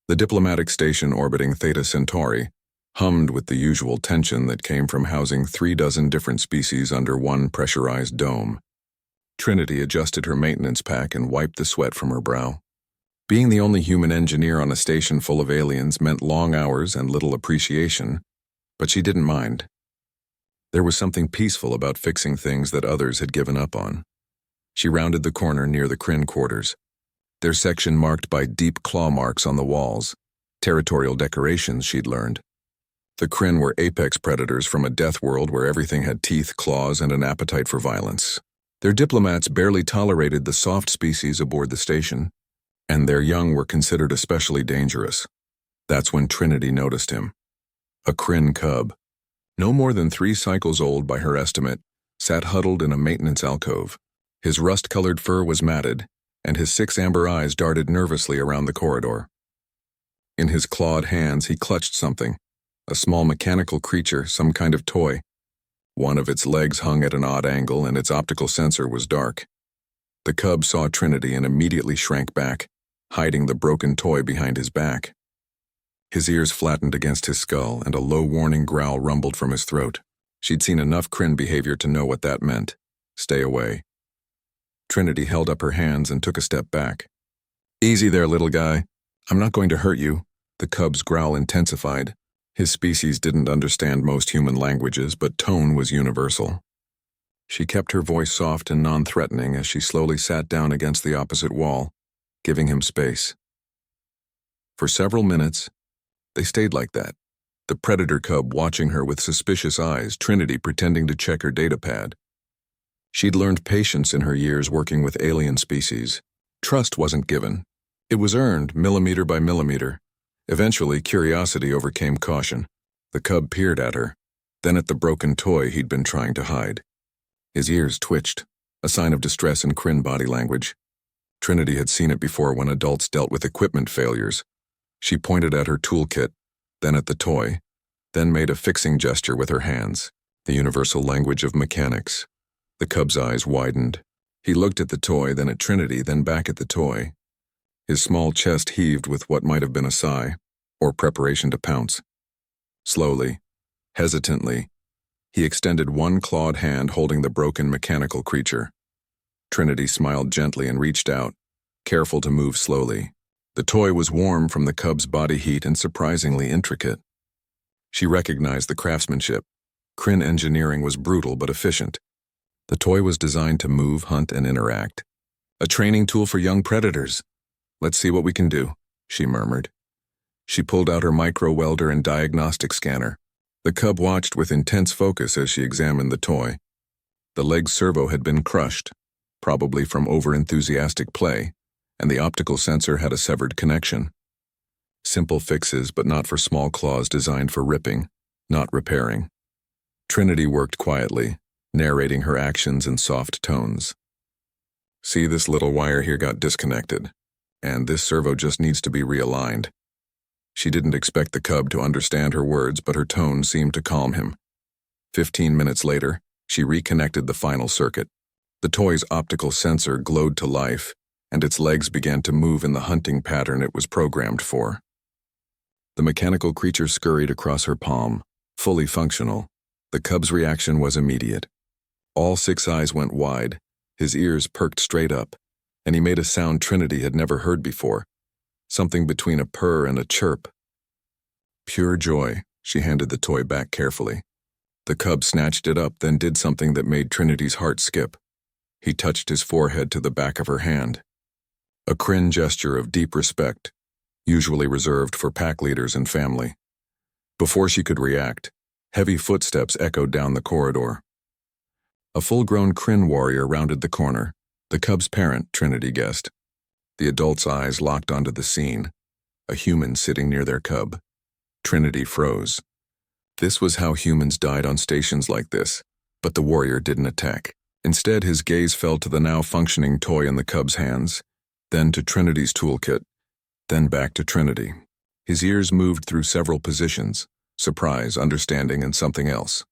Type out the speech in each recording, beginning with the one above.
The diplomatic station orbiting Theta Centauri hummed with the usual tension that came from housing 36 different species under one pressurized dome. Trinity adjusted her maintenance pack and wiped the sweat from her brow. Being the only human engineer on a station full of aliens meant long hours and little appreciation, but she didn't mind. There was something peaceful about fixing things that others had given up on. She rounded the corner near the Kryn quarters, their section marked by deep claw marks on the walls, territorial decorations she'd learned. The Kryn were apex predators from a death world where everything had teeth, claws, and an appetite for violence. Their diplomats barely tolerated the soft species aboard the station, and their young were considered especially dangerous. That's when Trinity noticed him. A Kryn cub, no more than 3 cycles old by her estimate, sat huddled in a maintenance alcove. His rust-colored fur was matted, and his 6 amber eyes darted nervously around the corridor. In his clawed hands he clutched something, a small mechanical creature, some kind of toy. One of its legs hung at an odd angle and its optical sensor was dark. The cub saw Trinity and immediately shrank back, hiding the broken toy behind his back. His ears flattened against his skull and a low warning growl rumbled from his throat. She'd seen enough Kryn behavior to know what that meant. Stay away. Trinity held up her hands and took a step back. Easy there, little guy. I'm not going to hurt you. The cub's growl intensified. His species didn't understand most human languages, but tone was universal. She kept her voice soft and non-threatening as she slowly sat down against the opposite wall, giving him space. For several minutes, they stayed like that, the predator cub watching her with suspicious eyes, Trinity pretending to check her datapad. She'd learned patience in her years working with alien species. Trust wasn't given. It was earned millimeter by millimeter. Eventually, curiosity overcame caution. The cub peered at her, then at the broken toy he'd been trying to hide. His ears twitched, a sign of distress in Kryn body language. Trinity had seen it before when adults dealt with equipment failures. She pointed at her toolkit, then at the toy, then made a fixing gesture with her hands, the universal language of mechanics. The cub's eyes widened. He looked at the toy, then at Trinity, then back at the toy. His small chest heaved with what might have been a sigh, or preparation to pounce. Slowly, hesitantly, he extended one clawed hand holding the broken mechanical creature. Trinity smiled gently and reached out, careful to move slowly. The toy was warm from the cub's body heat and surprisingly intricate. She recognized the craftsmanship. Kryn engineering was brutal but efficient. The toy was designed to move, hunt, and interact. A training tool for young predators. Let's see what we can do, she murmured. She pulled out her micro-welder and diagnostic scanner. The cub watched with intense focus as she examined the toy. The leg's servo had been crushed, probably from over-enthusiastic play, and the optical sensor had a severed connection. Simple fixes, but not for small claws designed for ripping, not repairing. Trinity worked quietly, narrating her actions in soft tones. See, this little wire here got disconnected, and this servo just needs to be realigned. She didn't expect the cub to understand her words, but her tone seemed to calm him. 15 minutes later, she reconnected the final circuit. The toy's optical sensor glowed to life, and its legs began to move in the hunting pattern it was programmed for. The mechanical creature scurried across her palm, fully functional. The cub's reaction was immediate. All 6 eyes went wide, his ears perked straight up, and he made a sound Trinity had never heard before, something between a purr and a chirp. Pure joy, she handed the toy back carefully. The cub snatched it up, then did something that made Trinity's heart skip. He touched his forehead to the back of her hand. A Kryn gesture of deep respect, usually reserved for pack leaders and family. Before she could react, heavy footsteps echoed down the corridor. A full-grown Kryn warrior rounded the corner, the cub's parent, Trinity guessed. The adult's eyes locked onto the scene, a human sitting near their cub. Trinity froze. This was how humans died on stations like this, but the warrior didn't attack. Instead, his gaze fell to the now functioning toy in the cub's hands, then to Trinity's toolkit, then back to Trinity. His ears moved through several positions, surprise, understanding, and something else.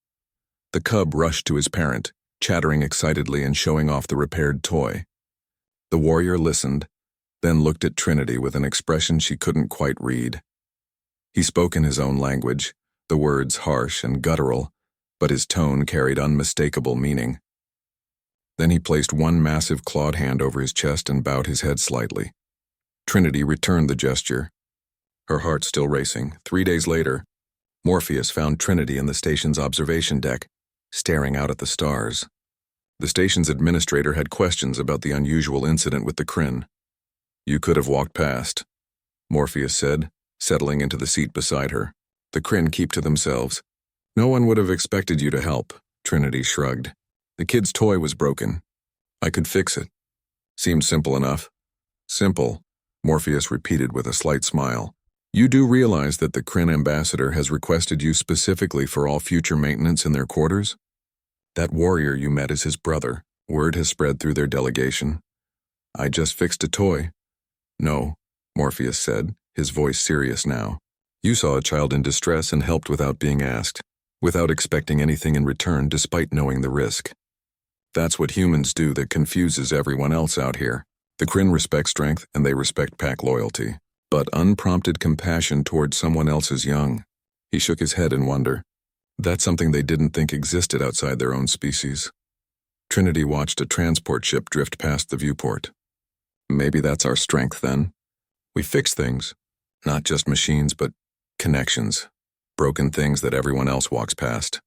The cub rushed to his parent, chattering excitedly and showing off the repaired toy. The warrior listened, then looked at Trinity with an expression she couldn't quite read. He spoke in his own language, the words harsh and guttural, but his tone carried unmistakable meaning. Then he placed one massive clawed hand over his chest and bowed his head slightly. Trinity returned the gesture, her heart still racing. 3 days later, Morpheus found Trinity in the station's observation deck, staring out at the stars. The station's administrator had questions about the unusual incident with the Kryn. "You could have walked past," Morpheus said, settling into the seat beside her. "The Kryn keep to themselves. No one would have expected you to help," Trinity shrugged. "The kid's toy was broken. I could fix it." "Seems simple enough." "Simple," Morpheus repeated with a slight smile. "You do realize that the Kryn ambassador has requested you specifically for all future maintenance in their quarters? That warrior you met is his brother. Word has spread through their delegation." "I just fixed a toy." "No," Morpheus said, his voice serious now. "You saw a child in distress and helped without being asked, without expecting anything in return despite knowing the risk. That's what humans do that confuses everyone else out here. The Kryn respect strength and they respect pack loyalty. But unprompted compassion towards someone else's young." He shook his head in wonder. "That's something they didn't think existed outside their own species." Trinity watched a transport ship drift past the viewport. "Maybe that's our strength then. We fix things, not just machines but connections, broken things that everyone else walks past."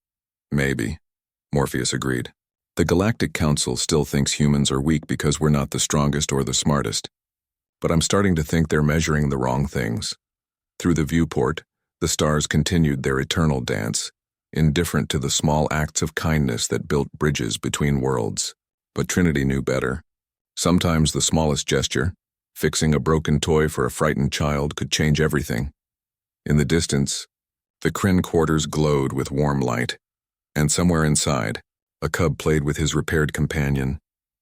"Maybe," Morpheus agreed. "The Galactic Council still thinks humans are weak because we're not the strongest or the smartest. But I'm starting to think they're measuring the wrong things." Through the viewport, the stars continued their eternal dance, indifferent to the small acts of kindness that built bridges between worlds. But Trinity knew better. Sometimes the smallest gesture, fixing a broken toy for a frightened child, could change everything. In the distance, the Kryn quarters glowed with warm light, and somewhere inside, a cub played with his repaired companion,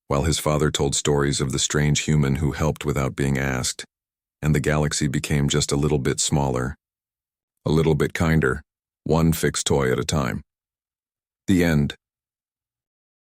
while his father told stories of the strange human who helped without being asked, and the galaxy became just a little bit smaller, a little bit kinder, one fixed toy at a time. The end.